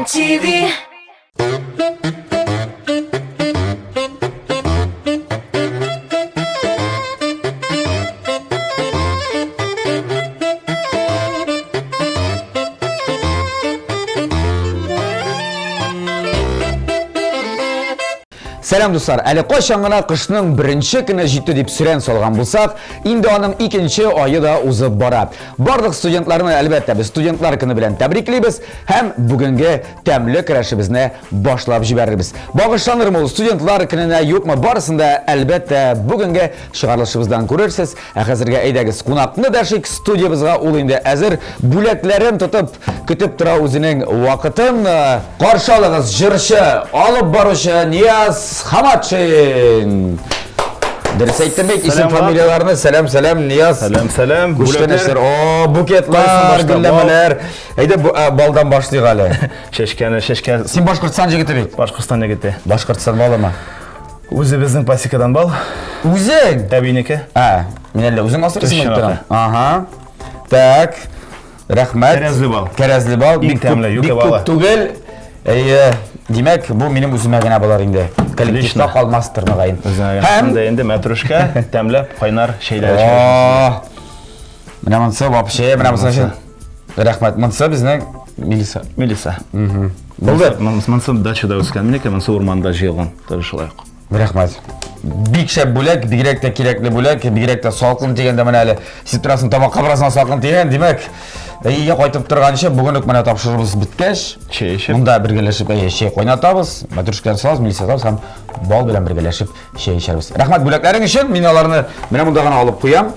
MTV. Selam dostlar, әлі қошаңына қышының бірінші күні жетті деп сүрен солған болсақ, енді оның екінші айы да ұзып барады. Барлық студентларны әлбәттә біз студентлар күні білен тәбриклейбіз, һәм бүгінгі тәмлі кірәшімізді башлап жіберербіз. Бағышланыр мол студентлар күніне юқмы барысында әлбәттә бүгінгі шығарылышымыздан көрерсіз. Әзірге әйдәгіз қонақны дәшік студиябызға ол енді әзір бүләкләрін тұтып, күтіп тұра өзінің уақытын. Қаршы алыңыз жыршы, алып барушы Нияз Хаматшин. Дұрыс айттырмек, исім фамилияларына сәлем Нияз. Сәлем. Күштенештер, букетлар, гүлләмелер. Әйді балдан башлайық әлі. Шешкені. Сен Башқұртстан жігіті бейт? Башқұртстан жігіті. Башқұртстан балы ма? Өзі біздің пасикадан бал. Өзің? Әбейнеке. Мен әлі өзің асырсың өттірім? Аха. Так, рахмет. Кәрәзлі бал. Ең тәмлі, юке балы. Түгел. Демек, бұл менің өзіме ғана болар енді. Коллективті қалмастыр мағайын. Өзіңе енді мәтрушка, тәмлі, қайнар, шейлер. Мына мұнсы вапше, мына мұнсы рахмет. Мұнсы біздің Мелиса. Болды? Мұнсы дачада өскен, менеке мұнсы ұрманда жиылған. Тұрышылайық. Рахмет. Бик шәп бүлек, бигрәк тә кирәкле бүлек, бигрәк тә салқын тигәндә менә әле сип торасың тамакка барасың салқын тигән, димәк, өйгә кайтып торганчы бүген үк менә тапшырыбыз биткәч, монда бергәләшеп чәй кайнатабыз, мәтрүшкәләр салабыз, милиция салабыз һәм бал белән бергәләшеп чәй эчәбез. Рәхмәт бүләкләрең өчен, мин аларны менә монда гына алып куям.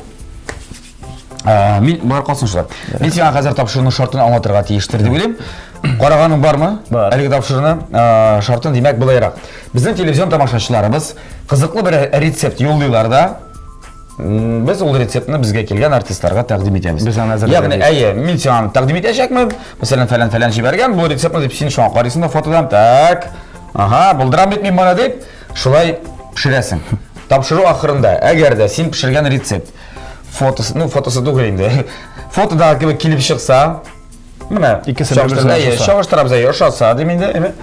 Мин бар калсынчылар. Мин сиңа хәзер тапшыруның шартын аңлатырга тиештер дип уйлыйм. Караганың бармы? Бар. Әлеге тапшыруның шартын димәк булайрак. Безнең телевизион тамашачыларыбыз кызыклы бер рецепт юллыйлар да. Без ул рецептны безгә килгән артистларга тәкъдим итәбез. Ягъни, мин сиңа тәкъдим итәчәкмен. Мәсәлән, фәлән җибәргән бу рецептны дип син шуңа карыйсың да фотодан. Так. Ага, булдырам бит мин моны дип, шулай пешерәсең. Тапшыру ахырында, әгәр дә син пешергән рецепт фотосы түгел инде. Фотода килеп чыкса, менә чагыштырабыз ошатса дип инде.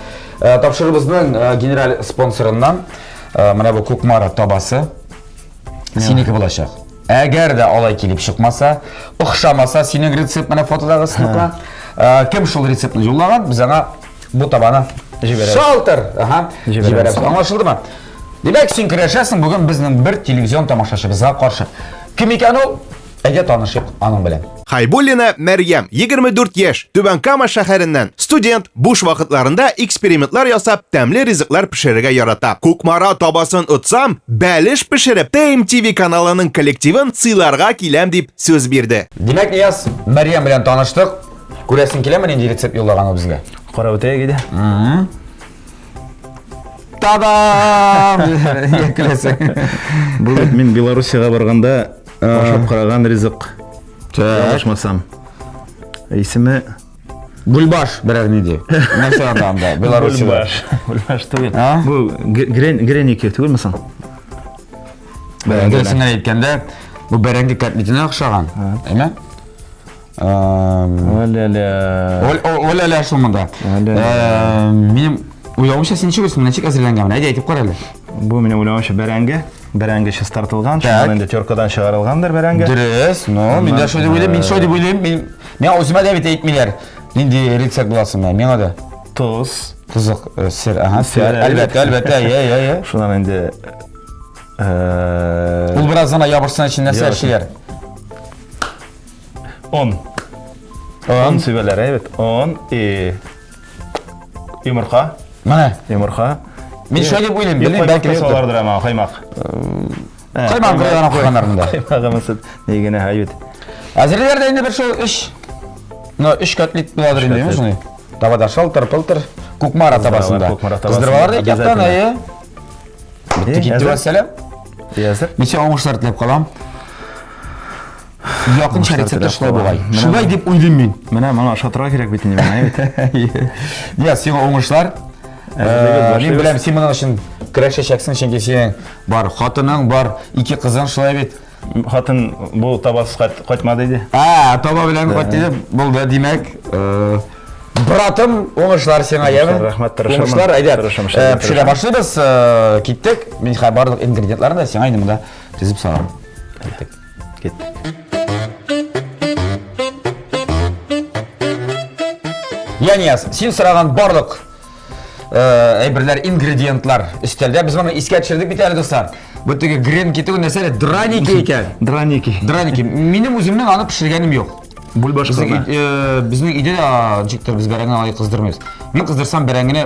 Тапшырыбызның генераль спонсорыннан менә бу Кукмара табасы синеке булачак. Әгәр дә алай килеп чыкмаса, охшамаса синең рецепт менә фотодагы сыныкка, кем шул рецептны юллаган, без аңа бу табаны җибәрәбез. Шалтыр, җибәрәбез. Аңлашылдымы? Димәк, син көрәшәсең бүген безнең бер телевизион тамашачыбызга каршы. Ким икән ул? Әйдә танышыйк аның белән. Хайбуллина Мәрьям, 24 яшь, Түбән Кама шәһәреннән. Студент, буш вакытларында экспериментлар ясап, тәмле ризыклар пешерергә ярата. Кукмара табасын утсам, бәлеш пешереп, MTV каналының коллективын сыйларга киләм дип сүз бирде. Димәк, Нияз, Мәрьям белән таныштык. Күрәсең киләме инде рецепт юллаган безгә? Кара үтәгә иде. Та-дам! Якеләсең. Бу мин Белоруссиягә барганда ашап караган ризык. Ашмасам. Исеме Гульбаш берәр ниде. Нәрсә анда Белоруссиядә? Гульбаш түгел. Бу греники түгелме соң? Бәрәңге сиңа әйткәндә, бу бәрәңге котлетына охшаган. Әйме? Оля шул монда. Минем уйлавымча син ничек әзерләнгән? Әйдә әйтеп кара әле. Бу минем уйлавымча бәрәңге чистартылган, шуннан инде теркадан чыгарылгандыр бәрәңге. Дөрес, мин дә шундый уйлыйм, мен үземә дә бит әйтмиләр. Нинди рецепт буласын миңа да? Тоз. Кызык, сер, әлбәттә, Шуннан инде ул бераздан ябырсына өчен нәрсә эшләр? Он сөйләр, әйбәт. Йомырка. Менә. Йомырка. Мин шулай дип уйлыйм, белмим, бәлки салардыр ама, каймак. Каймак куйган куйганнарында. Каймагымыз нигене әйбәт. Әзерләр дә инде бер шул 3 котлет буладыр инде, шуны. Тавада шалтыр-пылтыр, Кукмара табасында. Кыздырбалар да яктан әйе. Битте китте вәсәләм. Языр. Ничә уңышлар теләп калам. Якынча рецепт шулай булгай. Шулай дип уйлыйм мин. Менә моңа шатырга кирәк бит инде, әйбәт. Я сиңа уңышлар. Мин беләм, син моның өчен көрәшәчәксең, чөнки синең бар хатының, бар 2 кызың шулай бит. Хатын бу табасы кайтмады иде. Таба белән кайтты булды, димәк, Братым, оңышлар сеңа, яме? Рахмат, тырышамын. Оңышлар, айдап. Тырышамын, Пішіре башлыбыз, кеттік. Мен барлық ингредиентларын да сеңа айны мұнда тізіп сағам. Кеттік. Янияс, сен сұраған барлық әйбірлер, ингредиентлар үстелде. Біз мұны іске түшірдік бит әлі достар. Бұттығы грен кетігі нәрселе драники екен. Драники. Менің өзімнің аны пішіргенім жоқ. Бульбаш қылма. Біздің үйде жіктер біз бәрәңгені алай қыздырмайыз. Мен қыздырсам бәрәңгені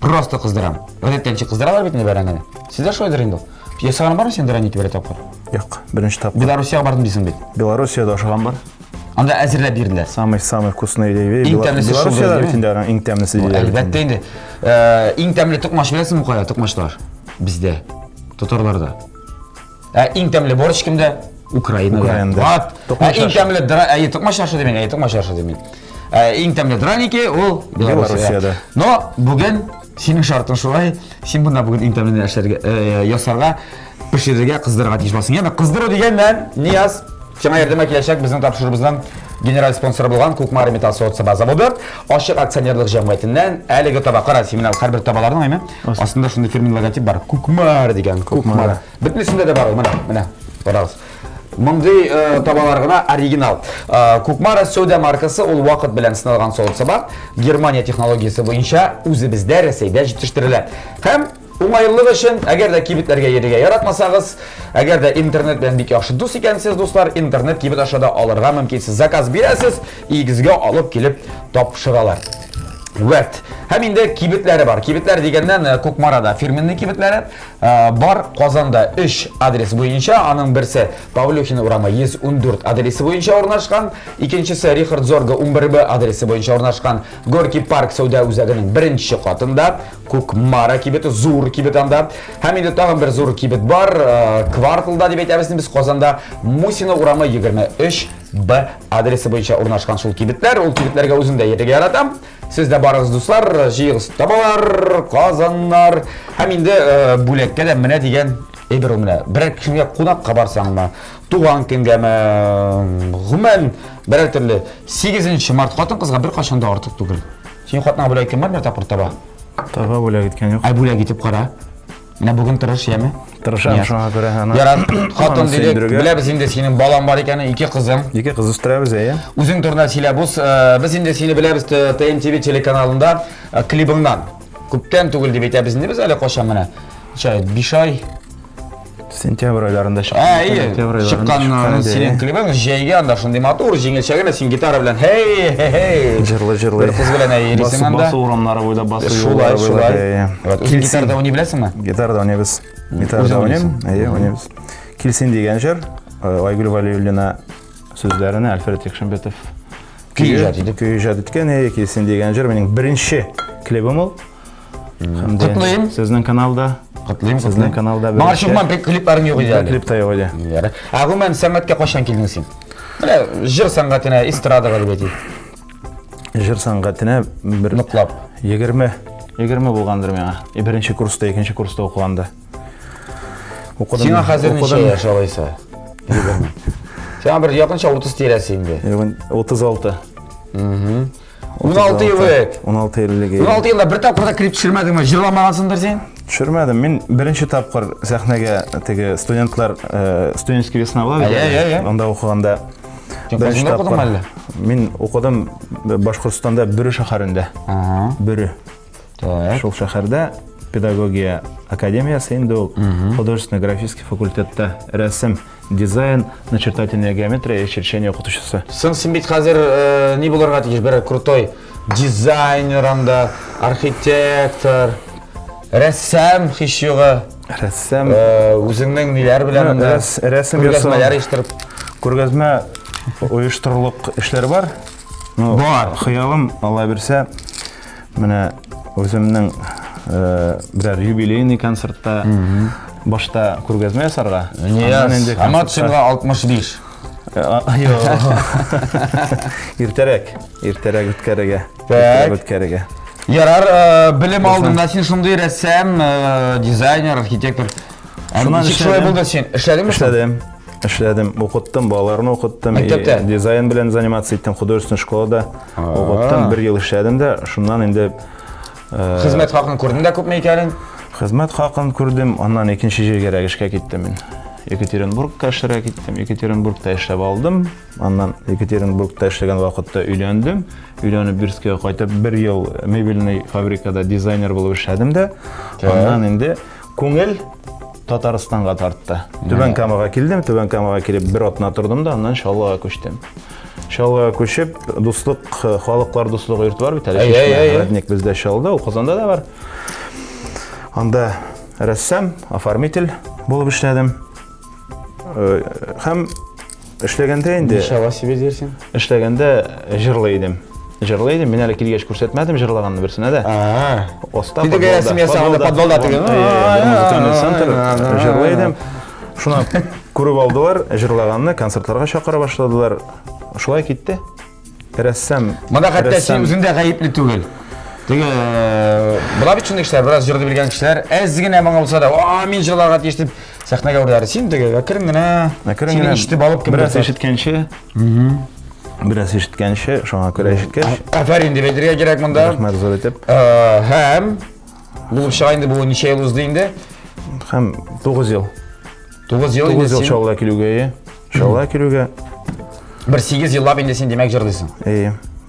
просто қыздырам. Өдеттенші қыздыра бар бетіне бәрәңгені. Сіздер шой дырайын дол. Саған бар ма сен драники бәрі тапқыр? Жоқ, бірінші тапқыр. Белоруссияға бардың дейсің бет? Белоруссияда ошаған бар. Анда әзірлеп берділер. Самый вкусный дейбе. Ең тәмлісі Белоруссияда бетінде ең тәмлісі дейбе. Әлбәтте енді. Ең тәмлі тұқмаш білесің мұқая, тұқмашлар? Бізде, тұтарларда. Ең тәмлі борщ кімде? Украинада. Ең тәмлі тұқмаш аршы демен. Ең тәмлі драники ол Белоруссияда. Но бүгін сенің шартың шулай, сен бұнда бүгін ең тәмлі ясарға, пішірге қыздырға тиіс басың. Енді қыздыру дегеннен Нияз жаңа ердеме келешек біздің тапшырыбыздан генерал спонсоры болған Кукмара металл соғытсы база болды. Ашық акционерлік жамғайтыннан әлігі таба қара семинал қарбір табалардың аймен. Астында шынды фирмен логотип бар. Кукмара деген. Кукмара. Бітмесінде де бар. Мына. Барағыз. Мұндай табаларғына оригинал. Кукмара сөйде маркасы ол уақыт білән сыналған соғытсы бар. Германия технологиясы бойынша өзі бізде Ресейде жетіштірілі. Һәм оңайлығы үшін, әгер де кибетлерге ереге яратмасағыз, әгер де интернет бен бик яхшы дус екенсіз, достар, интернет кибет ашада алырға мүмкінсіз заказ бересіз, игізге алып келіп тапшыралар. Вәт. Һәм инде кибетләре бар. Кибетләр дигәннән Кукмарада фирменный кибетләре бар. Казанда 3 адрес буенча, аның берсе Павлюхина урамы 114 адресы буенча урнашкан, икенчесе Рихард Зорга 11Б адресы буенча урнашкан. Горький парк сәүдә үзәгенең беренче катында Кукмара кибеты, зур кибет анда. Һәм инде тагын бер зур кибет бар, кварталда дип әйтәбез без Казанда Мусина урамы 23Б адресы буенча урнашкан шул кибетләр. Ул кибетләргә үзендә ереге яратам. Сіз де барыңыз дуслар, жиғыз табалар, қазанлар. Һәм инде бүлекке де міне деген бір кішінге қонаққа барсаң ма, туған күнге ме, ғұмен бір түрлі 8 март қатын қызға бір қашанда артық түгіл. Сен қатынға бөлек кеткен бар, бір тапыр таба? Таба бөлек кеткен жоқ. Ай бөлек кетіп қара. Міне бүгін тырыш, еме? Тырышам, шуңа көрі. Ярат, қатын дедек, біләбіз енді сенің балан бар екені, 2 қызым. 2 қыз үстірәбіз, Үзің тұрна силабус, біз енді сені біләбіз ТМТВ телеканалында клибыңнан. Көптен түгіл деп етәбіз, біз әлі қошам міне. 5 ай. Сентябрь айларында шыққан сенің клибің жайге анда шындай матур, жеңілшегіне сен гитара білән хей. Жырлы. Бір қыз білән ересің анда. Басы урамлары бойда, басы юлары бойда. Өзің гитарда ойнай біләсің ма? Гитарда ойнайбыз. Гитарда ойнайбыз. Келсен деген жер, Айгүл Валиуллина сөздеріне Альфред Екшімбетов күйі жад еткен. Келсен деген жер менің бірінші клибім ол. Құтлайым. Сіздің каналда. Сіздің каналда бірінші. Маған шықман пек клиптарың жоқ еді әлі. Клипта жоқ еді. Ағыл мән сәңгатке қошан келдің сен? Жыр сәңгатына, эстрадаға деп етейді. Жыр сәңгатына бір... Нұқлап. 20 болғандыр меңа. Бірінші курста, екінші курста оқығанда. Сеңа қазір неше яш алайса? Сеңа бір яқынша 30 терәсің бе? 36. 16 елік. 16 елік. 16 елда бір тапқырда клип түсірмедің ме? Жырламағансыңдар сен? Түсірмедім. Мен бірінші тапқыр сәхнеге студентский весна болады. Онда оқығанда бірінші тапқыр. Мен оқыдым Башқұртстанда Бүрі шаһарында. Бүрі. Шол шаһарда педагогия академиясы енді ол художественно-графический факультетта рәсім, дизайн, начертательная геометрия и черчение оқытушысы. Сен бит қазір не боларға тегеш? Бір крутой дизайнер, анда архитектор, рәссам хищығы. Рәссам. Өзіңнің нелер білән анда? Рәсім көргәзмәләр ештіріп. Көргәзмә ойыштырылық ішлер бар. Бар. Қиялым, Алла берсе, міне өзімнің бірер юбилейный концертта башта көргәзмә ясарға. Амат шыңға 65. Ертерек өткәріге. Ярар, білім алдың да сен шындай рәссам, дизайнер, архитектор. Шылай болды сен, ішләдің бі? Ішләдім. эшләдем, укыттым, балаларны укыттым, Мәктәптә? дизайн белән заниматься иттем, художественный школада укыттым, 1 ел эшләдем дә, шуннан инде Хезмәт хакын күрдең дә күпме икәнен? хезмәт хакын күрдем, аннан икенче җиргә эшкә киттем мин. Екатеринбургка эшләргә киттем, Екатеринбургта эшләп алдым, аннан Екатеринбургта эшләгән вакытта өйләндем, өйләнеп Бирскәгә кайтып 1 ел мебельный фабрикада дизайнер булып эшләдем дә, аннан инде күңел Татарстанга тартты. Түбән Камага килдем, Түбән Камага килеп 1 атна тордым да, аннан Шаллага күчтем. Шаллага күчеп, дуслык, халыклар дуслыгы йорты бар бит әле. Родник бездә Шалда, ул Казанда да бар. Анда рәссам, оформитель булып эшләдем. Һәм эшләгәндә инде Ничава себе дерсең? эшләгәндә җырлый идем. Җырлый идем, мин әле килгәч күрсәтмәдем җырлаганны берсенә дә. Оста подвалда музыкальный центр җырлый идем. Шуны күреп алдылар, җырлаганны концертларга чакыра башладылар. Шулай китте. Рәссам. Монда хәтта син үзең дә гаепле түгел. Теге була бит шундый кешеләр, бераз җырлый белгән кешеләр, әз генә моңа булса да, мин җырларга тиештем. Сәхнәгә үрдәре син теге әкрен генә ишетеп алып кем бераз ишеткәнче. Бераз ишеткәнче, шуңа күрә ишеткәч. Афәрин дип әйтергә кирәк монда. Рәхмәт зур итеп. Һәм булып чыга инде бу ничә ел узды инде? Һәм 9 ел. 9 ел инде син. Шалла килүгә. Шалла килүгә. 8 еллап инде син демәк җырлыйсың.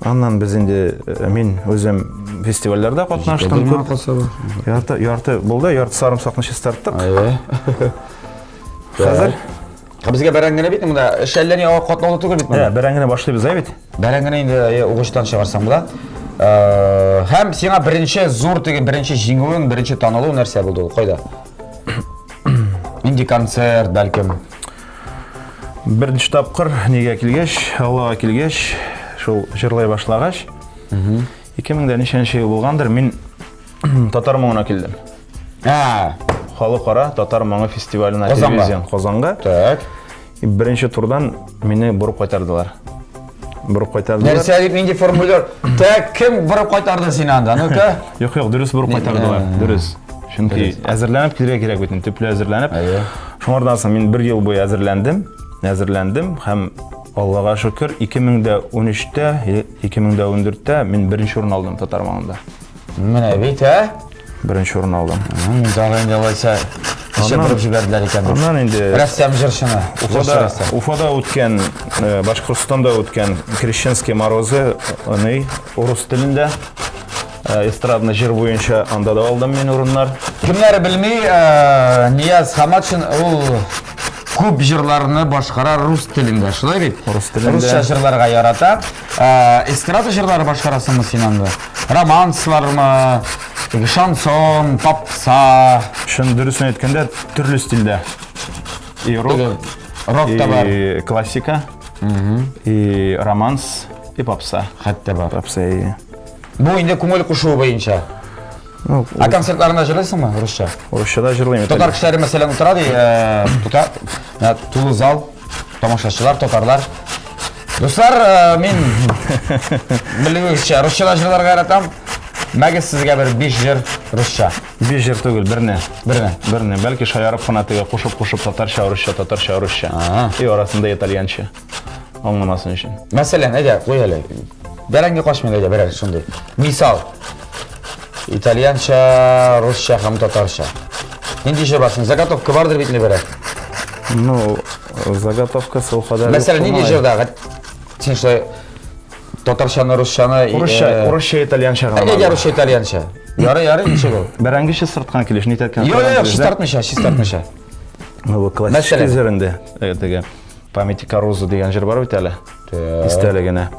Аннан без инде мин үзем фестивальләрдә катнаштым күп. Ярты булды, ярты сарымсакны чистарттык. Хәзер Безгә бәрәңгене бит монда эшләрне катнаулы түгел бит монда. Бәрәңгене башлыйбыз бит. Бәрәңгене инде угыштан чыгарсаң була. Һәм сиңа беренче зур теге беренче җиңүең, беренче танылу нәрсә булды ул? Кайда? Инди концерт бәлкем. Беренче тапкыр нигә килгәч, Аллага килгәч, шул җырлай башлагач, 2000 ел булгандыр, мин татар моңына килдем. Халыкара татар моңы фестиваленә телевизион Казанга. Так. Беренче турдан мине бурып кайтардылар. Нәрсә дип нинди формуляр? Так, кем бурып кайтарды сине анда? Ну-ка. Юк, дөрес бурып кайтардылар. Дөрес. Чөнки әзерләнеп килергә кирәк бит, төпле әзерләнеп. Шуңардан соң мин 1 ел буе әзерләндем һәм Аллага шөкер 2013-тә, 2014-тә мин беренче урын алдым татар моңында. Менә бит, Беренче урын алдым. Дагы инде алайса эше бурып җибәрделәр икән. Аннан инде рәссам җырчыны, Уфада үткән, Башкортстанда үткән Крещенские морозы, аны урыс телендә эстрадный җыр буенча анда да алдым мин урыннар. Кемнәр белми, Нияз Хаматшин ул күп җырларны башкара рус телендә, шулай бит? Русча җырларга ярата. Эстрада җырлары башкарасыңмы син анда? Романслармы, шансон, попса. Шун дөресен әйткәндә, төрле стильдә. И рок та бар, классика, и романс, и попса. Хәтта бар. Попса. Бу инде күңел кушуы буенча. Концертларында җырлыйсыңмы русча? Русчада җырлыйм. Татар кешеләре мәсәлән утыра ди, тулы зал, тамашачылар, татарлар. Дуслар, мин белүемчә русчада җырларга яратам. Мәгез сезгә бер 5 җыр русча. 5 җыр түгел, берне. Берне. Бәлки шаярып кына теге кушып татарча, русча. И арасында итальянча. Аңламасын өчен. Мәсәлән, әйдә, куй әле. Бәрәңге кашмый әйдә, берәр шундый. Мисал. Итальянча, русча һәм татарча. Нинди җыр басың? Заготовка бардыр бит берәр. Ну, заготовка сылхада. Мәсәлән, нинди җырда? Син шулай татарчаны, русчаны, русча, итальянча гына. Әйдә, русча, итальянча. Ярый, ничек ул? Бәрәңгече сырткан килеш, ни әйткән? Юк, чистартмыйча. Ну, классик җырында, теге Памяти Карузу дигән җыр бар бит әле. Истәлегенә.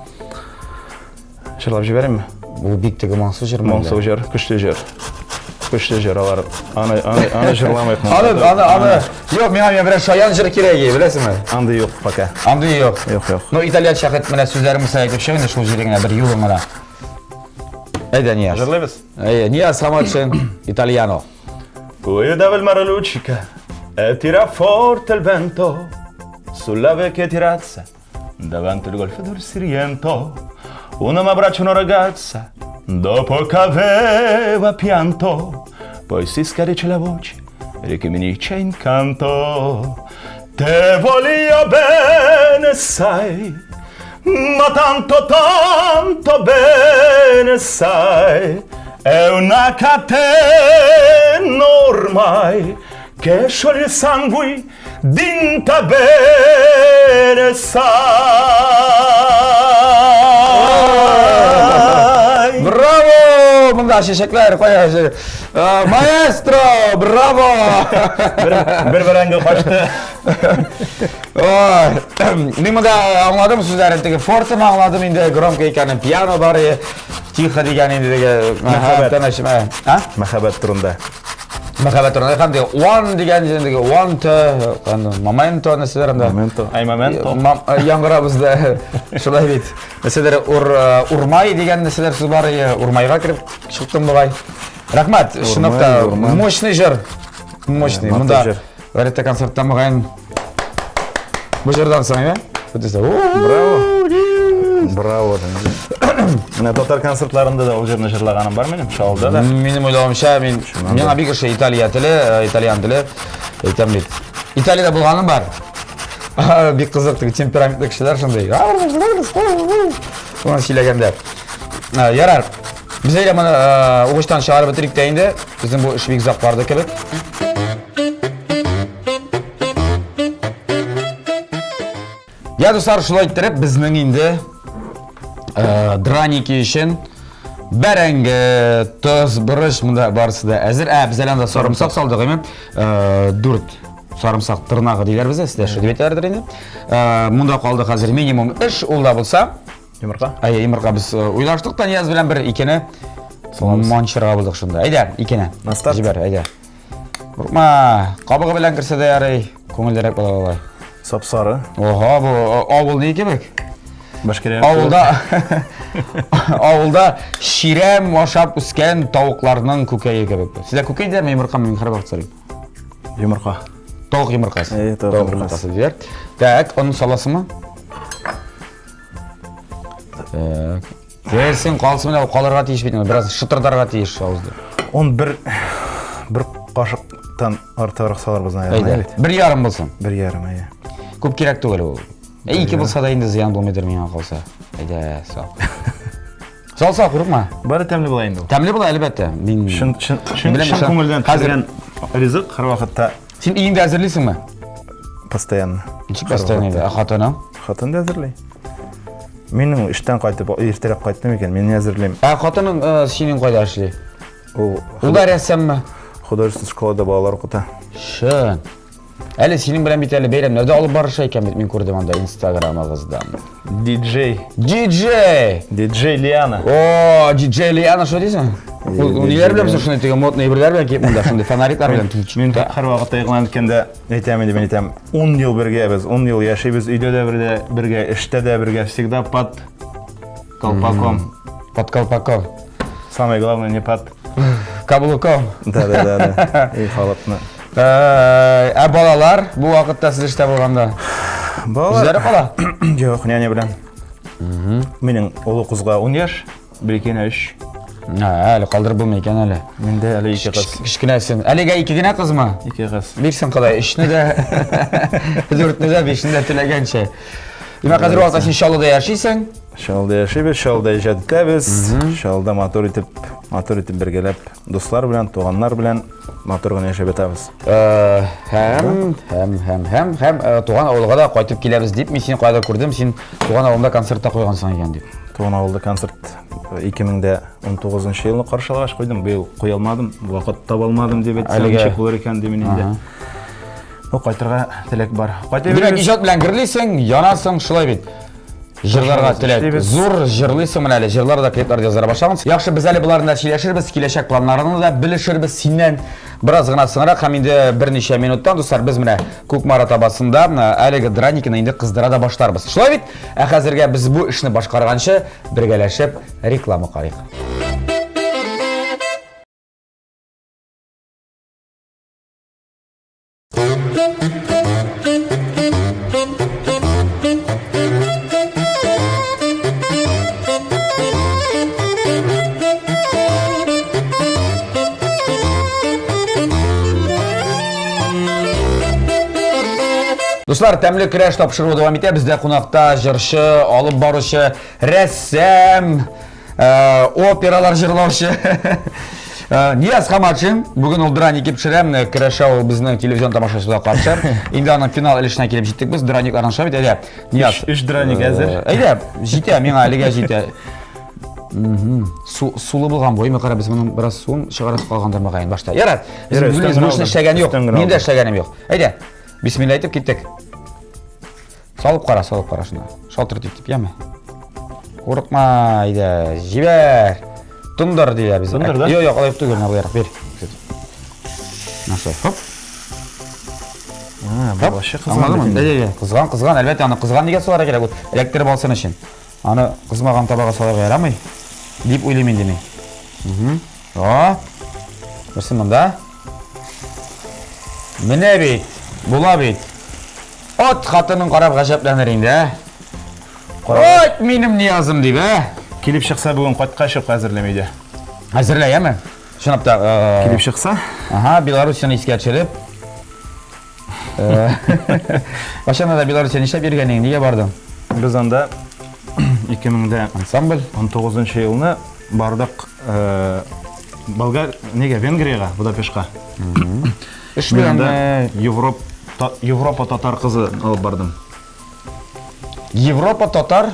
Җырлап җибәрәмме? Бу бик теге моңсу җыр. Моңсу җыр, көчле җыр алар. Аны җырламыйк. Аны. Юк, миңа берәр шаян җыр кирәк, беләсеңме? Аны юк пока. Аны юк. Юк. Ну, итальянча хәт менә сүзләрен әйтеп чыгын, шул җиреңә бер юлың гына. Әйдә, Нияз. Җырлыйбыз. Niyaz Hamachin, italiano. Guidava il mare luccica e tira forte il vento sulla vecchia terrazza davanti al golfo del Siriento. Una mi abbraccia una ragazza dopo che aveva pianto, poi si scarica la voce e che mi dice incanto Te volía bene, sai, ma tanto bene, sai, è una catena ormai che scioglie il sangue dinta bene, sai. Bravo! Bunda şişekler koyar. Maestro! Bravo! Bir kaçtı. Men bunda anladım sizlerin fortunu anladım indi gромко ekanini piano var tiho degan endi ha Mehabet turunda. Muhabbat turida ham one degan endi one to momento narsalar ham Ay momento. Yangra bizda shulay bit narsalar urmay degan narsalar so'z bor urmayga kirib chiqdim bo'lay rahmat shunaqa мощный jir мощный bunda verette konsertdan bo'lgan bu yerdan so'ng Bravo. Bravo. Mine total konsertlarında da o жерне жырлagaным бар менин, шалда да. Mening o'ylamamcha men bir kishi italyan tili aytam bit. Italiyada bo'lganim bor. Bir qiziq temperamentli kishilar shunday. Buni siylaganda. Yarar. Biz ela mana o'qishdan chiqarib o'tirdik endi. Bizim bu ish begzoq bordi kelib. Ya do'stlar, shulay ayttirib bizning endi draniki için berengi, toz, bırış bunda barsıda hazır. Biz elanda sarımsak saldık hemen. 4 sarımsak tırnağı deyler bize. Sizler şu dibetlerdir endi. Bunda kaldık hazır minimum 3 olda bulsa. Yumurka? Yumurka biz uylaştık da niyaz bilen bir ikini mançırga bulduk şunda. Hayda ikini. Nasıl? Jiber hayda. Burma kabığı bilen kirse de yaray. Ko'ngildirek bo'la olay. Sapsarı. Oha bu avul ne demek? Avulda şirem yaşap üsken tavuklarının kökeği gibi. Size kökeği der mi yumurka mı yumurka bakçarım? Yumurka. Tavuk yumurkası. Tavuk yumurkası diyor. Tak onun salası mı? Versin kalsın da kalırga tiyiş bitmiyor. Biraz şıtırdarga tiyiş ağızda. On bir kaşıktan artırık salar bizden ayarına. Bir yarım bulsun. Bir yarım ayı. Көп керек түгел ол. Iki bulsa da енді зиян болмайдыр менен қалса. Hayda, sağ. Salsa құрықма. Бәрі тәмлі болайын бұл. Тәмлі бұл әлбәтте. Шын көңілден пісірген ризық қыр вақытта. Сен үйіңді әзірлейсің ме? Постоянно. Постоянно. Қатыны? Қатын да әзірлей. Менің іштен қайтып, ертерек қайттым екен, мен әзірлеймін. Қатының сенің қайда әшілей? Ол да рәссам ма? Художественный школада балалар оқыта. Шын. Әлі сенің білен бит әлі бейремлерді алып барыша екен бит, мен көрдім анда инстаграм ағыздан. Диджей Лиана. О, диджей Лиана шо дейсің? Нелер білемсің шындай деген модный бірлер білен кеп мұнда, шындай фонариклар білен. Мен қыр вақытта иғлан еткенде айтамын деп айтамын. 10 ел бірге біз, 10 ел яшайбыз, үйде де бірге, іште де бірге, всегда под колпаком. Под колпаком. Самое главное не под каблуком. Да. И халатны. Балалар, бұл вақытта сіз іште болғанда? Балалар? Үздері қала? Жоқ, няня білен. Менің ұлы қызға 10 яш, бірекені 3. Әлі қалдырып болмай екен әлі. Менде әлі 2 қыз. Кішкінәсің. Әліге 2 гіне қыз ма? 2 қыз. Берсің қалай, 3-ні де, 4-ні де, 5-ні де тілегенше. Демек қазір уақытта сен Шалуда яшайсың? Шалда яшайбыз, шалда ижадеттәбіз, шалда мотор итеп бергелеп, достар белән, туганнар белән мотор гына яшәп ятабыз. Һәм туган авылга да кайтып киләбез дип, мин сине кайда күрдем, син туган авылда концертта койгансың икән дип. Туган авылда концерт 2019 елны каршылагач койдым, быел куя алмадым, вакыт таба алмадым дип әйтсәм, ничек булыр икән дип инде. О, кайтырга теләк бар. Димәк, иҗат белән гирлисең, янасың, шулай бит. Жырларга теләк. Зур жырлыйсың менә әле, жырлар да клиплар язара башлаган. Яхшы, без әле буларны да сөйләшербез, киләчәк планнарны да белешербез синнән. Бераз гына соңрак һәм инде берничә минуттан дуслар без менә Күкмара табасында әлеге драникны инде кыздыра да башларбыз. Шулай бит? Хәзергә без бу эшне башкарганчы бергәләшеп реклама карыйк. Достар, тәмле көрәш тапшыруы дәвам итә. Бездә кунакта җырчы, алып баручы, рәссам, опералар җырлаучы Нияз Хамачин. Бүген ул драник пешерәм, көрәшә ул безнең телевизион тамашачыларга каршы. Инде аның финал өлешенә килеп җиттек без. Драникларның шабит әйдә. Нияз. 3 драник әзер. Әйдә, җитә, миңа әлегә җитә. Сулы булган бой, мә карап, без моның бераз суын чыгарып калгандар мөгаен башта. Ярар, без бүлеш эшләгән юк. Мин дә эшләгәнем юк. Әйдә. Бисмилла әйтеп киттек. Салып кара шунда. Шалтыр дип, яме. Курыкма, әйдә, җибәр. Тундыр дия без. Юк, алып түгел, менә бу ярак бер. Наша, хоп. Башы кызган. Кызган, әлбәттә аны кызган дигән сулар кирәк. Электр балсын өчен. Аны кызмаган табага салып ярамый. Дип уйлыйм инде мин. Берсен монда. Менә бит, була бит. От хатының карап гаҗәпләнер инде. Ой, минем Ниязым дип, Килеп чыкса бүген кайткачык әзерләмәйдә. Әзерләйме? Шунап та Килеп чыкса? Беларусияны искә төшереп. Башында да Беларусия нишләп йөргәнең, нигә бардың? Без анда 2019 елны бардык Венгрияга, Будапештка. Эш белән Европа татар кызы алып бардым. Европа татар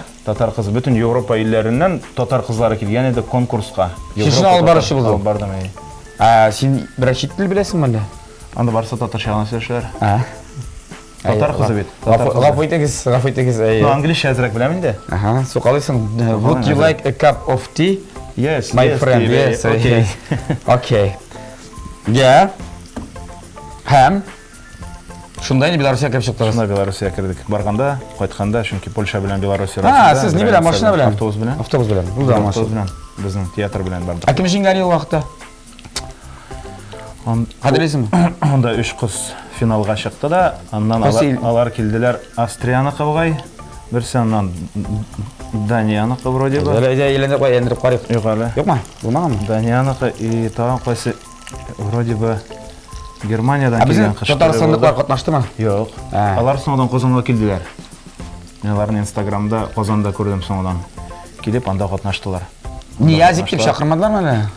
кызы бүтән Европа илләреннән татар кызлары килгән иде конкурска. Европа алып баручы булды. Алып бардым. Син бераз чит тел беләсеңме әллә? Анда барса татарча гына сөйләшәләр. Татар кызы бит. Гафу итегез. Английчә әзрәк беләм инде. Сукалыйсың. Would you like a cup of tea? Yes, my friend. Yes, okay. Okay. Yeah. Һәм шунда инде Беларусия кирип чыктыгыз. Шунда Беларусия кирдик. Барганда, кайтканда, чөнки Польша белән Беларусия арасында. Сез ни белән, машина белән? Автобус белән. Автобус белән. Булды Автобус белән. Безнең театр белән бардык. Ким җиңгән ел вакытта? Хәтерлисеңме? Анда 3 кыз финалга чыкты да, аннан алар килделәр Австрияны кыбгай, берсе аннан Данияны кыброди бар. Әле әйләнеп куй, әндереп карыйк. Юк әле. Юкмы? Булмагамы? Данияны и тагын кайсы вроде бы Германиядан килгән кыз. Татарстанлыклар катнаштымы? Юк. Алар соңдан Казанга килделәр. Мен аларны Инстаграмда Казанда күрдем соңдан. Килеп анда катнаштылар. Ниязик дип чакырмадылармы әле?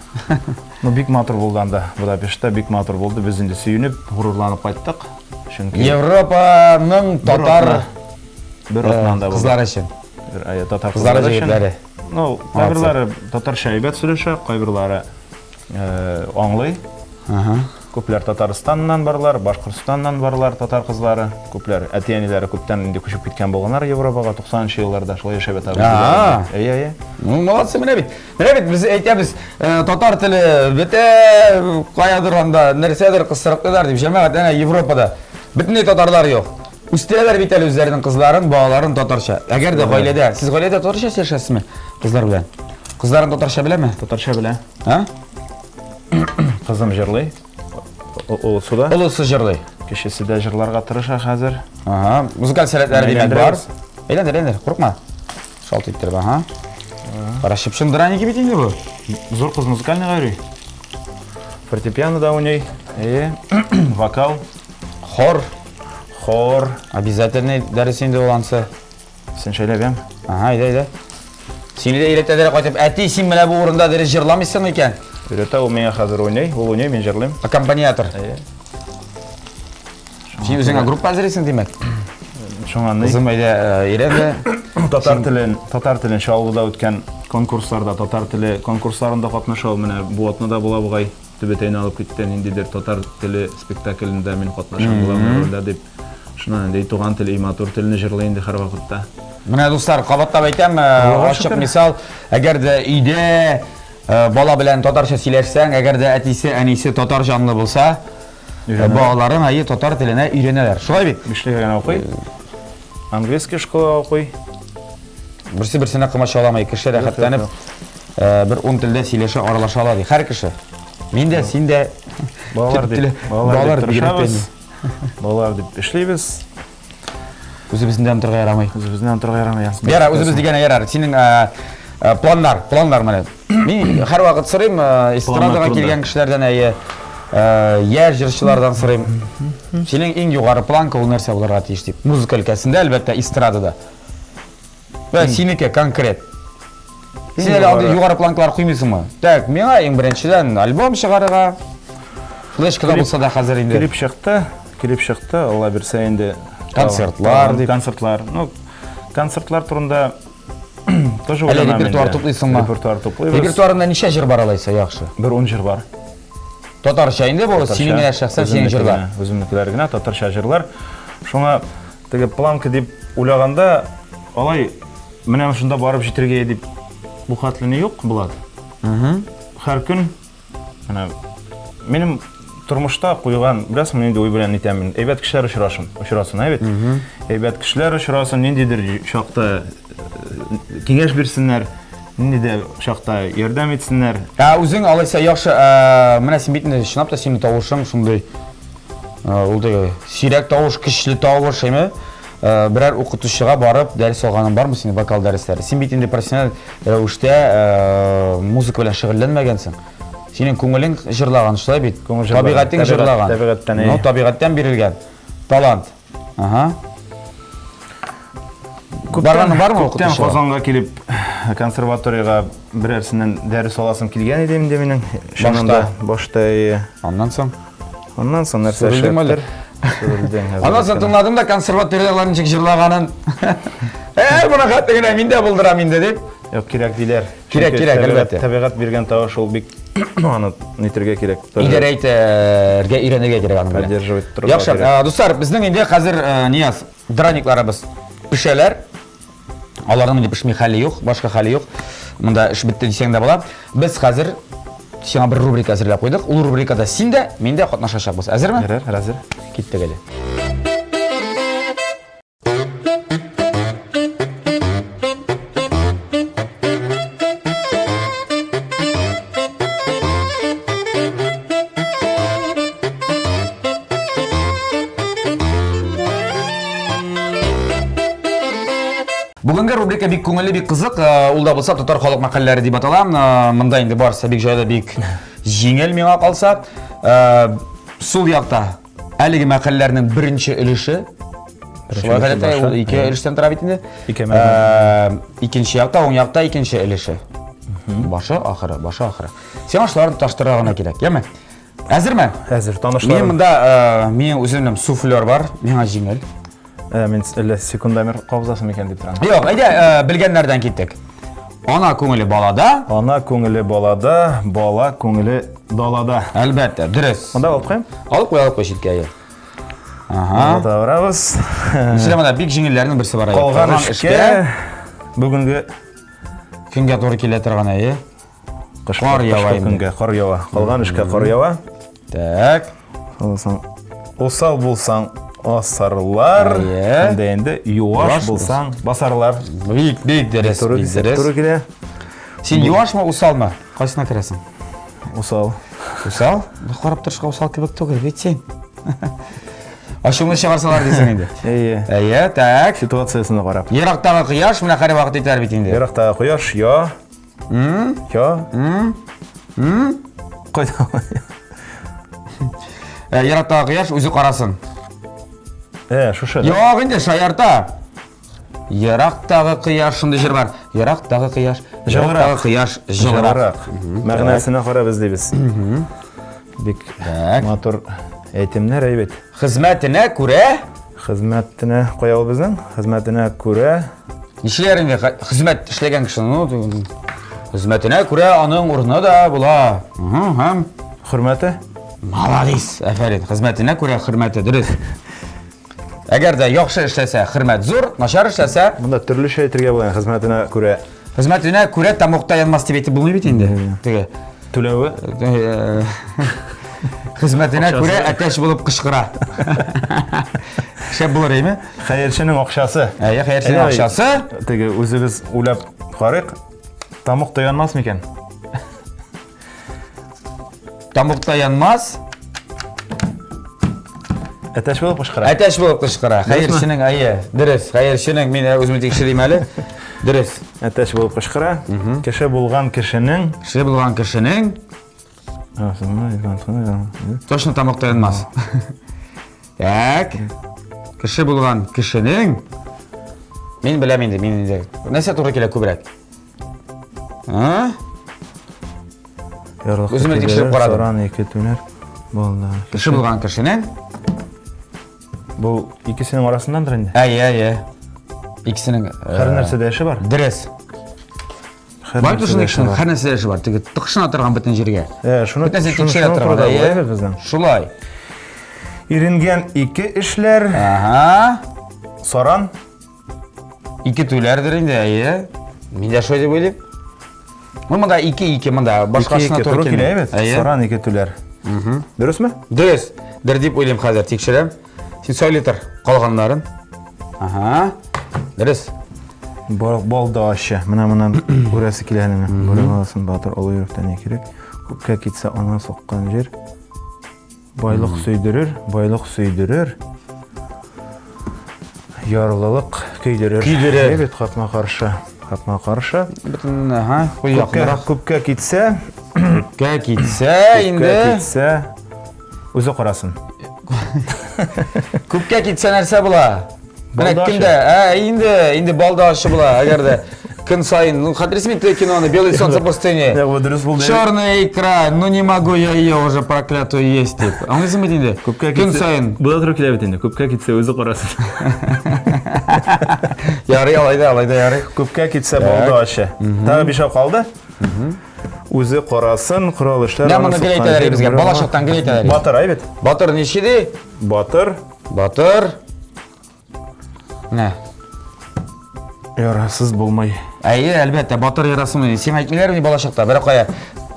Бик матур булды анда. Будапештта бик матур булды. Без инде сөйүнүп, гурурланып кайттык. Чөнки Европаның татар бер атнанда булды. Кызлар өчен. Татар кызлары җегетләре. Кайберләре татарча әйбәт сөйләшә, кайберләре аңлый. Күпләр Татарстаннан барлар, Башкортстаннан барлар татар кызлары, күпләр әти-әниләре күптән инде күчеп киткән булганнар Европага 90-нчы елларда шулай яшәп яталар. Ну, молодцы, менә бит. Без әйтәбез, татар теле бетә каядыр анда нәрсәдер кысырыклар дип җәмәгать әнә Европада. Бөтенләй татарлар юк. Үстерәләр бит әле үзләренең кызларын, балаларын татарча. Әгәр дә гаиләдә, сез гаиләдә татарча сөйләшәсезме кызлар белән? Кызларын татарча беләме? Татарча белә. Кызым җырлый. Олысы җырлый. Кешесе дә җырларга тырыша хәзер. Музыкаль сәләтләре димәк бар. Әйләндер, курыкма. Шалт иттереп, Карашып шындыраники бит инде бу. Зур кыз музыкальный гайри. Фортепианода уйный. Вокал. Хор. Обязательно дәрес инде улансы. Сен шәйләбәм. Әйдә. Сине дә өйрәтәләр кайтып, әти син менә бу урында дәрес җырламыйсың икән. Өйрәтә ул миңа хәзер уйный, ул уйный, мин җырлыйм. Аккомпаниатор. Син үзеңә группа әзерлисең димәк. Шуңа Кызым әйдә өйрәнде. Татар телен Чаллыда үткән конкурсларда, татар теле конкурсларында катнаша, менә бу атнада була бугай төбәтәйне алып киткән индидер татар теле спектаклендә мин катнашам булам дип. Шуңа инде туган теле, матур телне җырлый инде һәр вакытта. Менә дуслар, кабаттап әйтәм, ачык мисал, әгәр дә өйдә бала белән татарча сөйләшсәң, әгәр дә әтисе, әнисе татар җанлы булса, балаларын татар теленә өйрәнәләр. Шулай бит? Бишлегә генә укый. Английский школа укый. Берсе-берсенә кымачаламый, кеше рәхәтләнеп, бер 10 телдә сөйләшә, аралаша ала ди. Һәр кеше. Мин дә, син дә балалар дип дип эшлибез. Үзебездән торга ярамый. Яра, үзебез дигән ярар. Синең планнар менә. Мин һәр вакыт сорыйм, эстрадага килгән кешеләрдән Я җырчылардан сорыйм. Синең иң югары планка ул нәрсә булырга тиеш дип. Музыка өлкәсендә, әлбәттә, эстрадада. Вә синеке конкрет. Син әле алды югары планкалар куймыйсыңмы? Так, миңа иң беренчедән альбом чыгарырга. Флешкада булса да хәзер инде. Клип чыкты, Алла бирсә инде. Концертлар. Ну, концертлар турында тоже Әле репертуар туплыйсыңмы? Репертуар туплыйбыз. Репертуарында ничә җыр бар алайса яхшы? Бер 10 җыр бар. Татарча инде бу, синең генә шәхсән синең җырлар. Үземнекеләр генә татарча җырлар. Шуңа теге планка дип уйлаганда, алай менә шунда барып җитәргә дип бу хәтлене юк булат. Һәр көн менә минем тормышта куйган бераз мен инде уй белән әйтәмен. Әйбәт кешеләр очрасын, әйбәт. Әйбәт кешеләр очрасын, ниндидер шакта киңәш бирсеннәр, ниндидер шакта ярдәм итсеннәр. Үзең алайса яхшы, менә син бит инде чынлап та синең тавышың шундый ул да сирәк тавыш, көчле тавыш, әйме? Берәр укытучыга барып дәрес алганың бармы синең вокал дәресләре? Син бит инде профессиональ рәвештә музыка белән шөгыльләнмәгәнсең. Синең күңелең җырлаган шулай бит. Табигатың җырлаган. Ну, табигаттан бирелгән талант. Барганы бармы укытучы? Күптән Казанга килеп консерваторияга берәрсеннән дәрес аласым килгән иде инде минең. Башта. Аннан соң нәрсә эшләптер. Аннан соң тыңладым да консерваторияларның ничек җырлаганын. Буны хәтта генә мин дә булдырам инде дип. Юк, кирәк диләр. Кирәк, әлбәттә. Табигать биргән тавыш ул бик аны нитергә кирәк. Идәрә итәргә, өйрәнергә кирәк аны. Поддерживать торырга. Яхшы, дуслар, безнең инде хәзер Нияз драникларыбыз пешәләр. Аларның инде пешми хәле юк, башка хәле юк. Монда эш бетте дисәң дә була. Без хәзер сиңа бер рубрика әзерләп куйдык. Ул рубрикада син дә, мин дә катнашачакбыз. Әзерме? Әзер. Киттек әле. Бүгенге рубрика бик күңелле, бик кызык. Ул да булса татар халык мәкаләләре дип атала. Монда инде барса бик җайлы, бик җиңел миңа калса. Сул якта әлеге мәкаләләрнең беренче өлеше. Шулай гадәттә ул ике өлештән тора бит инде. Икенче якта, уң якта икенче өлеше. Башы ахыры. Сиңа шуларны таштырырга гына кирәк, яме? Әзерме? Әзер, танышлар. Мен монда минем үземнең суфлер бар, миңа җиңел. Мен әллә секундомер кабзасым икән дип торам. Юк, әйдә белгәннәрдән киттек. Ана күңеле балада. Ана күңеле балада, бала күңеле далада. Әлбәттә, дөрес. Монда алып куйм? Алып куялып куй читкә. Монда барабыз. Сиңа бик җиңелләрнең берсе бар. Калган эшкә бүгенге көнгә туры килә торган әйе. Кар ява көнгә, кар ява. Калган эшкә кар ява. Так. Усал булсаң асарлар, инде юаш булсаң басарлар. Бик дөрес. Туры килә. Син юашмы, усалмы? Кайсына керәсең? Усал. Усал? Карап торышка усал кебек түгел, бит син. Ашуңны чыгарсалар дисең инде. Әйе, так. Ситуациясына карап. Ерактагы кояш менә һәр вакыт итәр бит инде. Ерактагы кояш, Кайда? Ерактагы кояш үзе карасын. Шушы. Юк инде шаярта. Ерактагы кояш шундый җыр бар. Ерактагы кояш, ерактагы кояш җылырак. Мәгънәсенә карап эзлибез. Бик матур әйтемнәр әйбәт. Хезмәтенә Хезмәтенә куябыз безнең. Хезмәтенә күрә. Нишләр инде хезмәт эшләгән кешенең хезмәтенә күрә аның урыны да була. Һәм хөрмәте. Молодец, афәрин. Хезмәтенә күрә хөрмәте дөрес. Әгәр дә яхшы эшләсә, хөрмәт зур, начар эшләсә, монда төрлечә әйтергә була. Хезмәтенә күрә. Хезмәтенә күрә тамукта янмас дип әйтеп булмый бит инде. Теге түләве. Хезмәтенә күрә әтәч булып кычкыра. Шәп булыр әйме? Хәерченең акчасы. Хәерченең акчасы. Теге үзебез уйлап карыйк. Тамукта янмас микән? Тамукта янмас. Әтәч булып кычкыра. Әтәч булып кычкыра. Хәерченең дөрес. Хәерченең мин үзем тикшерим әле. Дөрес. Әтәч булып кычкыра. Кеше булган кешенең Точно тамақ таянмас. Так. Кіші болған кішінің. Мен білем енді, мен енді. Нәрсе туры келе көбірек. Өзіме текшіріп қарадым. Соран 2 төнер. Болды. Кіші болған кішінің. Бұл ikisinin arasındandır indi. Әй. Икісінің... Her нәрсе дәші бар. Дірес. Бай тұшын екшінің қар нәрсе дәші бар. Тігі тұқшын атырған бітін жерге. Шуны тұрғанда, шулай. Иренген 2 ішлер. Соран. 2 төлердір енді, әйе. Мен де шой деп ойлайым. Мұнда 2, мұнда башқашына тұры келмей. Соран 2 төлер. Дұрыс ма? Дұрыс. Дір деп ойлайым қазір текшірем. Сен сөйлетір қалғандарын. Дұрыс. Болды ашы. Мұнан өрәсі келәнімі. Бөлім аласын батыр олы үйріктен не керек. Көпке кетсе ана соққан жер. Байлық сөйдірір. Ярлылық көйдірір. Ебет қапма қаршы. Бүтін, қой яқындырақ. Көпке кетсе, өзі қарасын. Көпке кетсе нәрсе бұла. Енді балды ашы бұла. Әгерді күн сайын, қадіресімен киноны, белый солнце пустыни. Черный экран, не могу я ее уже проклятую есть деп. Аңызым етінде? Күн сайын. Бұда тұру келе бетінде, көпке кетсе өзі қарасын. Яры, алайда, яры. Көпке кетсе балды ашы. Тағы бешау қалды? Өзі қорасын, құрал іштер... Мен мұны гілейт әлері бізге, балашықтан гілейт әлері. Батыр, айбет. Батыр нешеде? Батыр. Не? Ярасыз болмай. Әйе, әлбәтті, батыр ярасымын. Сен айтмелер ме балашықта? Бірақ қоя,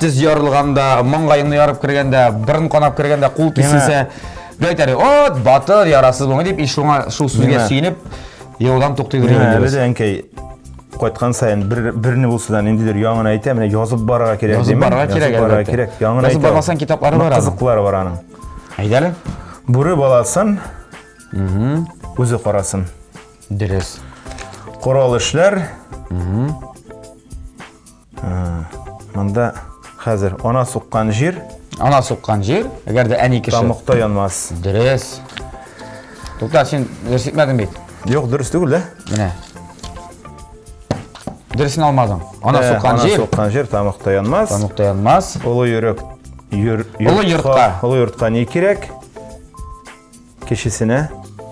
тіз ярылғанда, маңғайыңды ярып кіргенде, бірін қонап кіргенде, қул кесілсе, гілейт әлері, батыр ярасыз болмай деп, шул сөзге сүйініп, еудан тоқтай көреген Қойтқан сайын біріні болсыдан енділер яңын айты, әміне yazып барға керек. Yazып барға керек. Yazып бармасан кетаплары бар. Қызықлары бар аның. Айдалі? Бүрі баласын, өзі қорасын. Дұрыс. Құрал ішлер. Мұнда қазір ана соққан жер. Ана соққан жер, әгерді әне кіші. Тамықта янмас. Дұрыс. Тоқтар, сен дұрыс етмедің бейт? Жоқ, дұрыс түгіл, Міне. Дұрысын алмадың. Ана соққан жер тамықта янмас. Ұлы йұртқа не керек? Кешесіне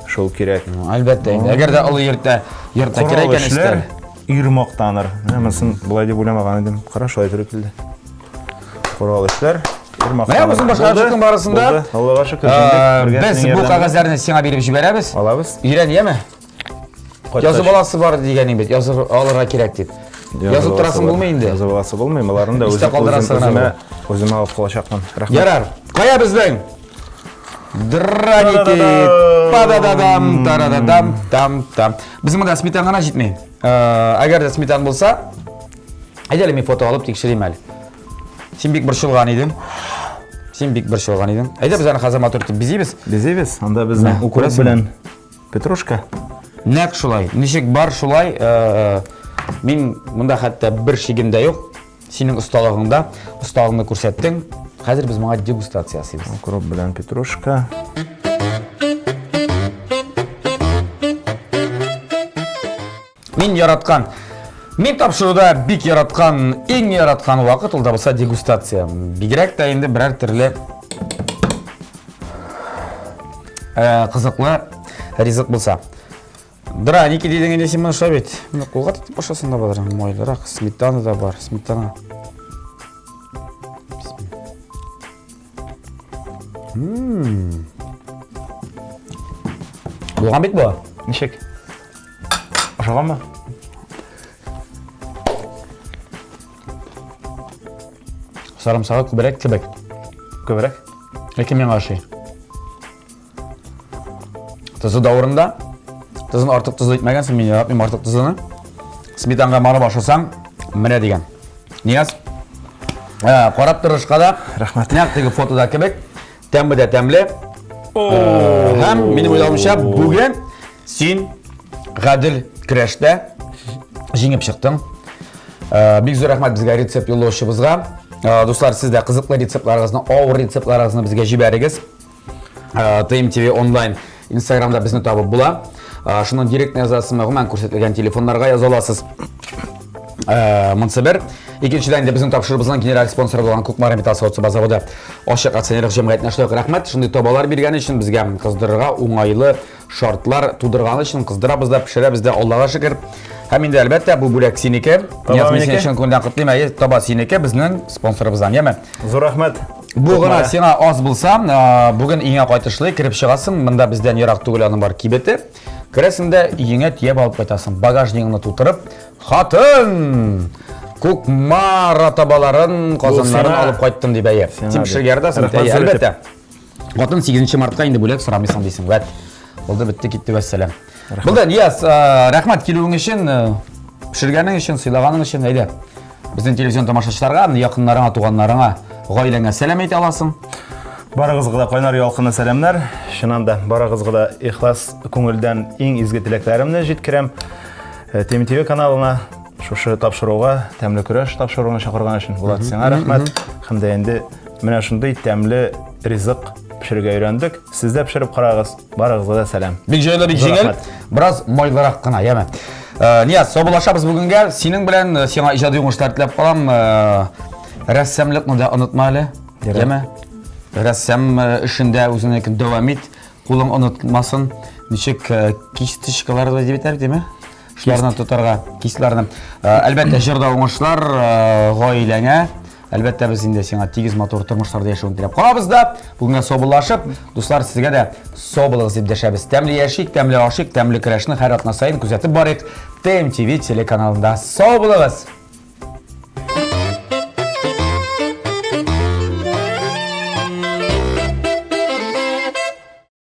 шол керек. Әлбәтті. Әгерді ұлы йұртта керек ән істер. Үйірмақтаныр. Мәмісін бұлай деп ойламаған едім. Қара шолай түрі келді. Құрал ішлер. Мә, біздің башқа жүктің барысында біз бұл қағаздарын сеңа беріп жіберәбіз. Алабыз. Үйрен емі? Yazı balası var diyeceğim bet. Yazı alırğa керек деп. Yazıp тұрасың болмайынды? Yazı balası болмай, оларын да өзіме алып қалашақпын. Ярар, қая біздің? Драники, падададам, тарададам, там. Біздің мұнда сметан ғана жетмей. Әгер де сметан болса, әйдәлі мен фото алып текшірейм әлі. Сен бек бір шылған едім. Әйді біз әні қазама түртіп безейбіз. Анда біздің укроп білін петрушка. Нәк шулай, нешек бар шулай, мен мұнда қатта бір шегімде жоқ, сенің ұсталығыңды көрсеттің, қазір біз мұға дегустация асыбыз. Укроп білән петрушка. Мен тапшыруда бик яратқан, ең яратқан уақыт, ол да болса дегустация. Бигерек та енді бірәр түрлі қызықлы ризық болса. Драники дейдіңе десем мұны шабет. Мұны қолға тұтып башасында бадыр. Мойлырақ, сметана да бар, сметана. Болған бет бұла? Нешек? Ашаған ба? Сарымсаға көбірек, кебек. Көбірек? Екемен ғаши. Тұзы даурында. Тұзын артық тұзы етмегенсің, мен яратмайм артық тұзыны. Сметанға малы башылсаң, міне деген. Нияз? Қарап тұрышқа да, нәқтегі фотода кебек, тәмбі де тәмлі. Хәм, менің ойлауымша, бүгін сен ғаділ күрешті жеңіп шықтың. Бек зор рахмат бізге рецепт yo'llovchimizga. Достар, сіз де қызықлы рецептларыңызны, ауыр рецептларыңызны бізге жіберіңіз. ТМТV онлайн Инстаграмда бізді табып бұла. Шының директіне жазасыз мән көрсетілген телефонларға жаза аласыз. Мұнсы бір. Екіншіден де біздің тапшырыбыздан генераль спонсор болған Көкмара металл сауытсы заводы Ашық акционерлік жемғиятына шылық рахмет. Шындай табалар бергені үшін бізге қыздырға оңайлы шартлар тудырғаны үшін қыздыра бізді пішірі бізді Аллаға шүкір. Һәм инде әлбәттә бу бүләк синеке. Язмысын өчен күндән котлыйм, таба синеке безнең спонсорыбыздан, яме. Зур рәхмәт. Бу гына сиңа аз булса, бүген иңә кайтышлы кирип чыгасың. Монда бездән ерак түгел аның бар кибете. Керәсендә иңә тиеп алып кайтасың. Багажнигыңны тутырып, хатын Көкмара табаларын, казаннарын алып кайттым дип әйе. Тимшегәрдәсен, әлбәттә. Хатын 8 мартка инде бүләк сорамыйсың дисең. Вәт. Булды, битте, китте, вәссәлам. Булды, Нияз, рәхмәт килүең өчен, пешергәнең өчен, сыйлаганың өчен, әйдә. Безнең телевизион тамашачыларга, якыннарыңа, туганнарыңа, гаиләңә сәлам әйтә аласың. Барыгызга да кайнар ялкынлы сәламнар. Чыннан да барыгызга да ихлас күңелдән иң изге теләкләремне җиткерәм. ТМТV каналына шушы тапшыруга, тәмле көрәш тапшыруына чакырган өчен Булат, сиңа рәхмәт. Һәм дә инде менә шундый тәмле ризык пешерергә өйрәндек. Сез дә пешереп карагыз. Барыгызга да сәлам. Бик җайлы, бик җиңел. Бераз майлырак кына, яме. Нияз, саубулашабыз бүгенгә. Синең белән сиңа иҗади уңышлар теләп калам. Рәссамлыкны да онытма әле. Яме. Рәссам эшендә үзенекен дәвам ит. Кулың онытылмасын. Ничек кисточкалар да дип әйтәр, диме? Шуларны тотарга, кисләрне. Әлбәттә, җырда уңышлар гаиләңә. Әлбәттә, без инде сиңа тигез мотор тормышларда яшәүен теләп калабыз да. Бүгенгә саубулашып, дуслар, сезгә дә саубулыгыз дип дәшәбез. Тәмле яшик, тәмле ашык, тәмле көрәшне һәр атна сайын күзәтеп барыйк. ТМТV телеканалында саубулыгыз.